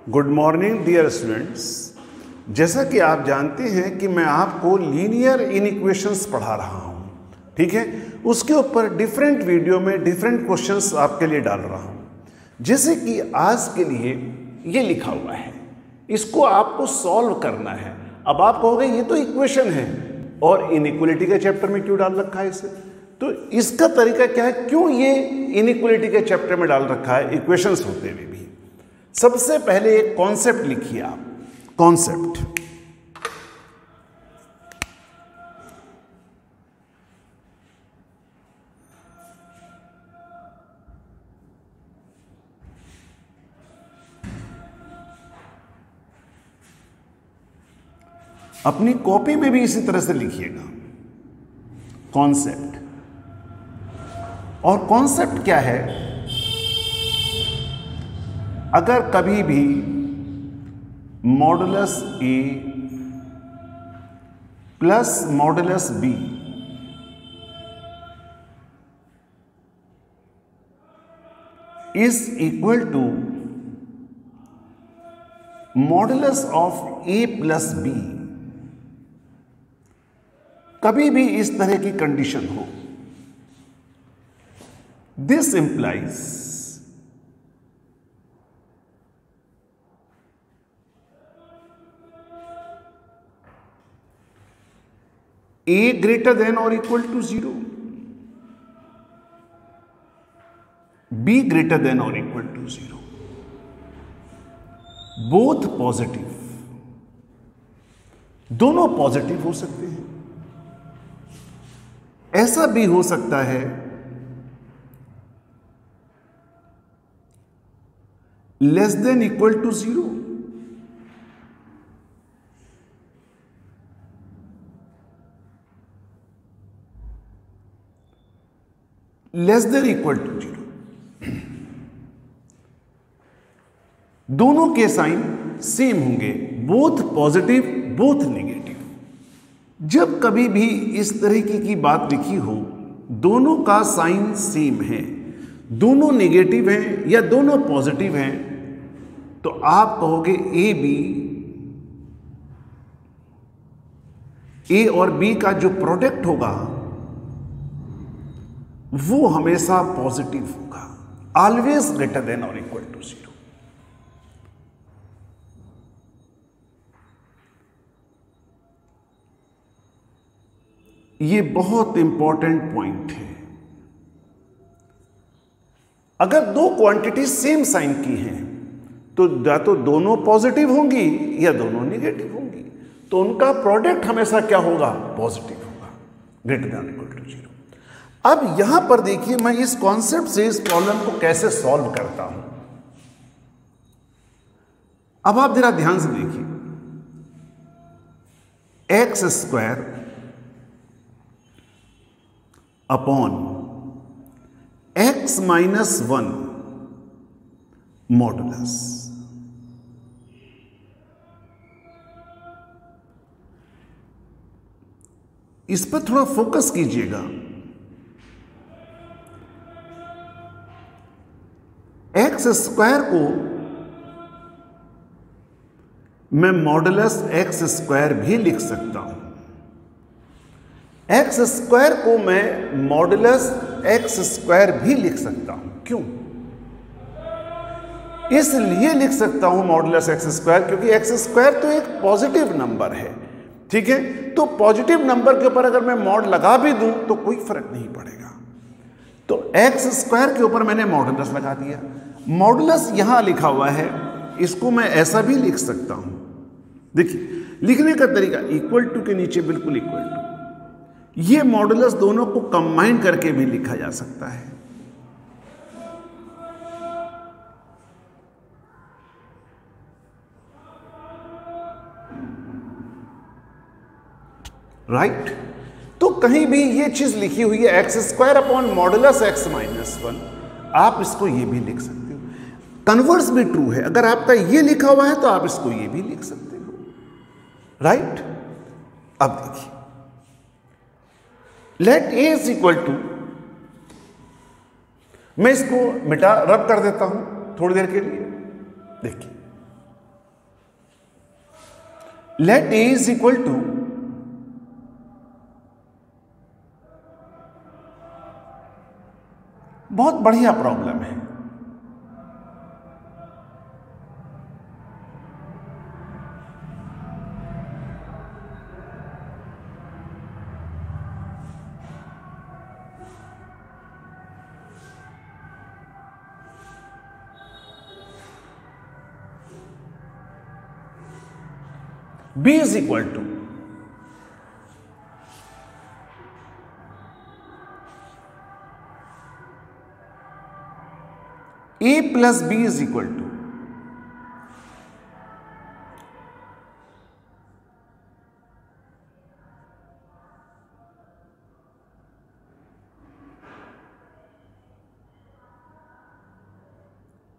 Good morning dear students. जैसा कि आप जानते हैं कि मैं आपको लीनियर इनइक्वेशंस पढ़ा रहा हूं, ठीक है। उसके ऊपर डिफरेंट वीडियो में डिफरेंट क्वेश्चंस आपके लिए डाल रहा हूं। जैसे कि आज के लिए ये लिखा हुआ है, इसको आपको सॉल्व करना है। अब आप कहोगे ये तो इक्वेशन है और इनइक्वालिटी के चैप्टर में क्यों डाल रखा है इसे? तो इसका तरीका क्या है, क्यों ये इनइक्वालिटी के चैप्टर में डाल रखा है इक्वेशंस होते हुए भी? सबसे पहले एक कॉन्सेप्ट लिखिए आप, कॉन्सेप्ट। अपनी कॉपी में भी इसी तरह से लिखिएगा, कॉन्सेप्ट। और कॉन्सेप्ट क्या है? अगर कभी भी modulus A plus modulus B is equal to modulus of A plus B, कभी भी इस तरह की कंडीशन हो, this implies A greater than or equal to 0, B greater than or equal to 0, both positive, दोनों पॉजिटिव हो सकते हैं। ऐसा भी हो सकता है less than equal to 0, less than equal to 0। दोनों के साइन सेम होंगे, बोथ पॉजिटिव बोथ नेगेटिव। जब कभी भी इस तरीके की बात लिखी हो, दोनों का साइन सेम है, दोनों नेगेटिव हैं या दोनों पॉजिटिव हैं, तो आप कहोगे ए और बी का जो प्रोडक्ट होगा वो हमेशा पॉजिटिव होगा, ऑलवेज ग्रेटर देन और इक्वल टू 0। ये बहुत इंपॉर्टेंट पॉइंट है। अगर दो क्वांटिटी सेम साइन की हैं तो या तो दोनों पॉजिटिव होंगी या दोनों नेगेटिव होंगी, तो उनका प्रोडक्ट हमेशा क्या होगा? पॉजिटिव होगा, ग्रेटर देन इक्वल टू 0। अब यहां पर देखिए, मैं इस कॉन्सेप्ट से इस प्रॉब्लम को कैसे सॉल्व करता हूं। अब आप जरा ध्यान से देखिए, x square upon x minus 1 modulus, इस पर थोड़ा फोकस कीजिएगा। एक्स स्क्वायर को मैं मॉडुलस एक्स स्क्वायर भी लिख सकता हूं, एक्स स्क्वायर को मैं मॉडुलस एक्स स्क्वायर भी लिख सकता हूं। क्यों? इसलिए लिख सकता हूं मॉडुलस एक्स स्क्वायर क्योंकि एक्स स्क्वायर तो एक पॉजिटिव नंबर है, ठीक है। तो पॉजिटिव नंबर के ऊपर अगर मैं मॉड लगा भी दूं तो कोई फर्क नहीं पड़ेगा। तो एक्स स्क्वायर के ऊपर मैंने मॉडुलस लगा दिया। मॉडुलस यहां लिखा हुआ है, इसको मैं ऐसा भी लिख सकता हूं। देखिए लिखने का तरीका, इक्वल टू के नीचे बिल्कुल इक्वल टू। ये मॉडुलस दोनों को कंबाइन करके भी लिखा जा सकता है। राइट? तो कहीं भी ये चीज लिखी हुई है x square upon modulus x minus 1, आप इसको ये भी लिख सकते हो। कन्वर्स भी ट्रू है, अगर आपका ये लिखा हुआ है तो आप इसको ये भी लिख सकते हो, राइट? अब देखिए, let A is equal to, मैं इसको रब कर देता हूं थोड़ी देर के लिए। देखिए let A is equal to बहुत बढ़िया प्रॉब्लम है। B is equal to A plus B is equal to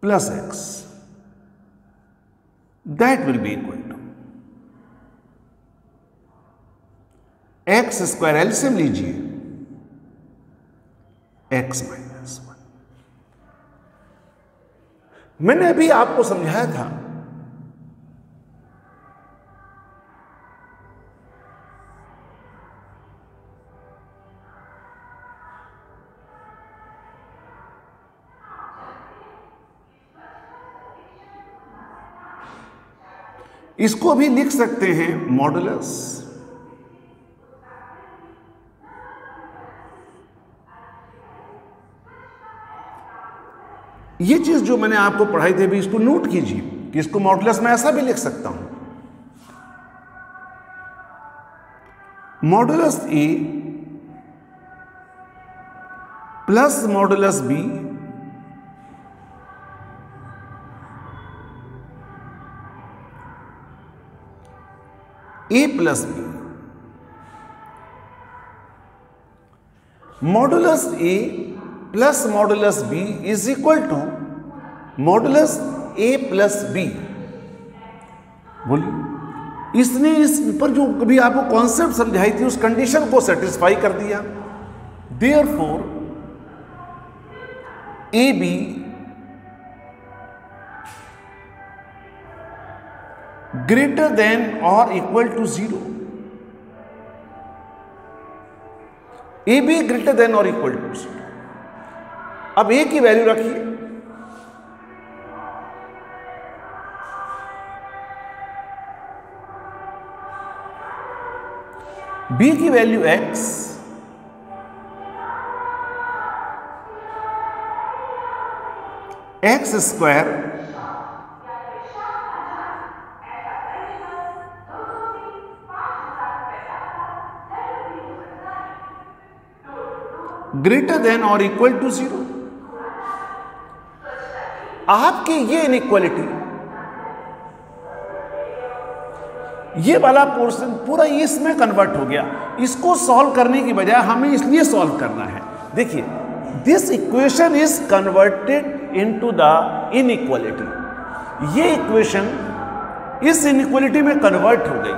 plus X. That will be equal to x square, LCM लीजिए, एक्स माइनस 1। मैंने अभी आपको समझाया था इसको भी लिख सकते हैं मॉडुलस ये चीज जो मैंने आपको पढ़ाई थी अभी, इसको नोट कीजिए कि इसको मॉडुलस में ऐसा भी लिख सकता हूं, modulus A plus modulus B A plus B, modulus A plus modulus B is equal to modulus A plus B. बोलिए, इसने इस पर जो कभी आपको कॉन्सेप्ट समझाई थी उस कंडीशन को सेटिस्फाई कर दिया। Therefore A B greater than और equal to 0, A B greater than और इक्वल टू 0। अब ए की वैल्यू रखिए, बी की value x, X square greater than और इक्वल टू 0। आपकी ये इनइक्वालिटी, ये वाला पोर्शन पूरा इसमें कन्वर्ट हो गया। इसको सॉल्व करने की बजाय हमें इसलिए सॉल्व करना है, देखिए this equation is converted into the inequality. ये इक्वेशन इस इनइक्वालिटी में कन्वर्ट हो गई,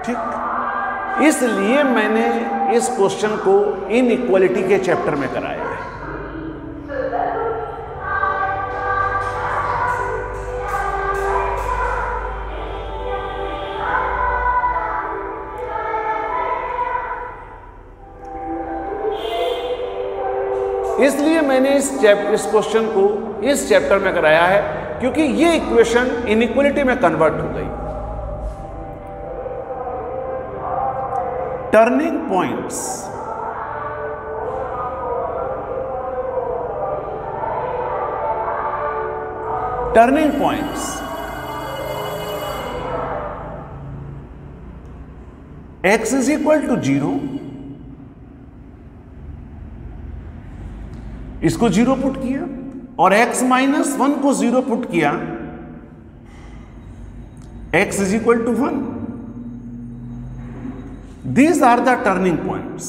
ठीक। इसलिए मैंने इस क्वेश्चन को इनइक्वालिटी के चैप्टर में कराया है। इसलिए मैंने इस क्वेश्चन को इस चैप्टर में कराया है क्योंकि ये इक्वेशन इनइक्वालिटी में कन्वर्ट हो गई। Turning points, turning points x is equal to 0, इसको 0 पुट किया और x माइनस 1 को 0 पुट किया, x is equal to 1। These are the turning points।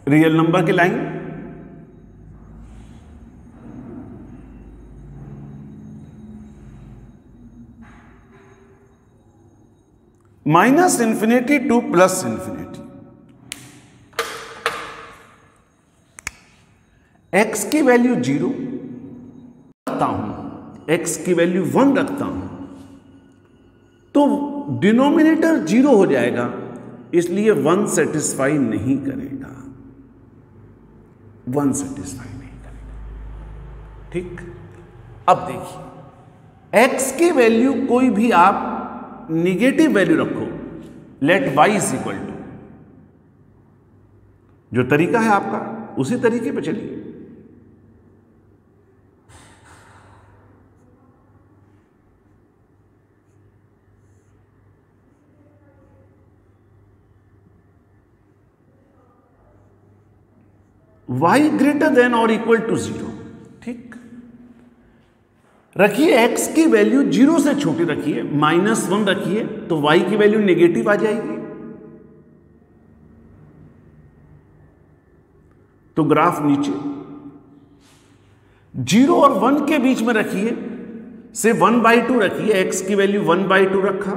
Real number की line, minus infinity to plus infinity, x की value 0 रखता हूं, x की वैल्यू 1 रखता हूं, तो डिनोमिनेटर 0 हो जाएगा, इसलिए 1 सेटिस्फाई नहीं करेगा, 1 सेटिस्फाई नहीं करेगा। ठीक, अब देखिए x की वैल्यू कोई भी आप निगेटिव वैल्यू रखो, let y is equal to, जो तरीका है आपका उसी तरीके पे चलिए। y ग्रेटर देन और इक्वल टू 0, ठीक, रखिए x की वैल्यू 0 से छोटी रखिए, -1 रखिए, तो y की वैल्यू नेगेटिव आ जाएगी। तो ग्राफ नीचे 0 और 1 के बीच में रखिए, से 1/2 रखिए, x की वैल्यू 1/2 रखा,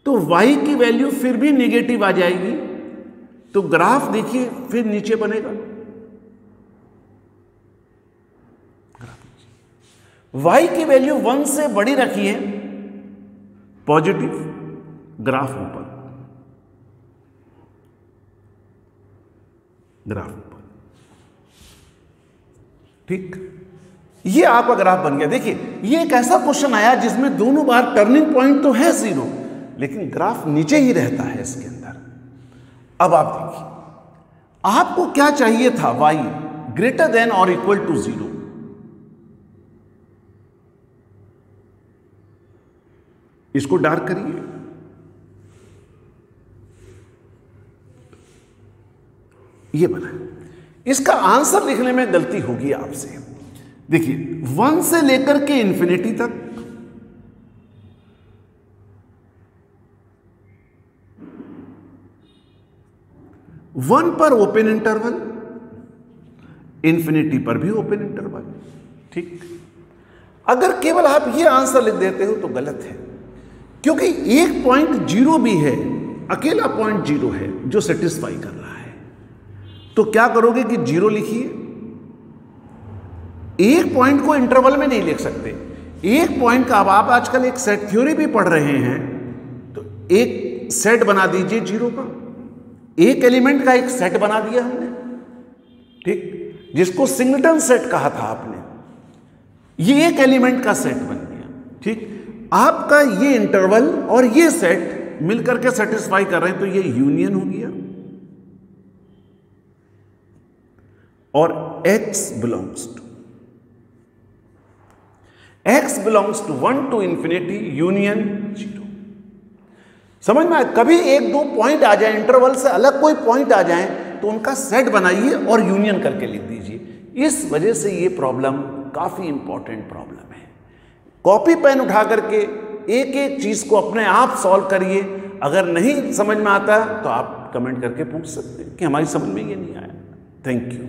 तो y की वैल्यू फिर भी नेगेटिव आ जाएगी। तो ग्राफ देखिए फिर नीचे बनेगा, y की वैल्यू 1 से बड़ी रखिए, पॉजिटिव, ग्राफ ऊपर, ग्राफ ऊपर, ठीक, ये आपका ग्राफ बन गया। देखिए ये एक ऐसा क्वेश्चन आया जिसमें दोनों बार टर्निंग पॉइंट तो है 0, लेकिन ग्राफ नीचे ही रहता है इसके अंदर। अब आप देखिए, आपको क्या चाहिए था, y ग्रेटर देन और इक्वल टू 0। इसको डार्क करिए, ये बना। इसका आंसर लिखने में गलती होगी आपसे। देखिए 1 से लेकर के इंफिनिटी तक, वन पर ओपन इंटरवल, इंफिनिटी पर भी ओपन इंटरवल, ठीक। अगर केवल आप ये आंसर लिख देते हो तो गलत है, क्योंकि एक पॉइंट 0 भी है, अकेला पॉइंट 0 है जो सेटिस्फाई कर रहा है। तो क्या करोगे कि 0 लिखिए, एक पॉइंट को इंटरवल में नहीं लिख सकते, एक पॉइंट का। अब आप आजकल एक सेट थ्योरी भी पढ़ रहे हैं, तो एक सेट बना दीजिए 0 का, एक एलिमेंट का एक सेट बना दिया हमने, ठीक, जिसको सिंगलटन सेट कहा था आपने, ये एक एलिमेंट का सेट बन गया, ठीक। आपका ये इंटरवल और ये सेट मिलकर के सेटिस्फाई कर रहे हैं, तो ये यूनियन हो गया। और x belongs to 1 to infinity, union 0। समझ में आए? कभी एक दो पॉइंट आ जाए, इंटरवल से अलग कोई पॉइंट आ जाए, तो उनका सेट बनाइए और यूनियन करके लिख दीजिए। इस वजह से ये प्रॉब्लम काफी इंपॉर्टेंट प्रॉब्लम है। कॉपी पेन उठा करके एक एक चीज को अपने आप सॉल्व करिए। अगर नहीं समझ में आता तो आप कमेंट करके पूछ सकते हैं कि हमारी समझ में ये नहीं आया। Thank you.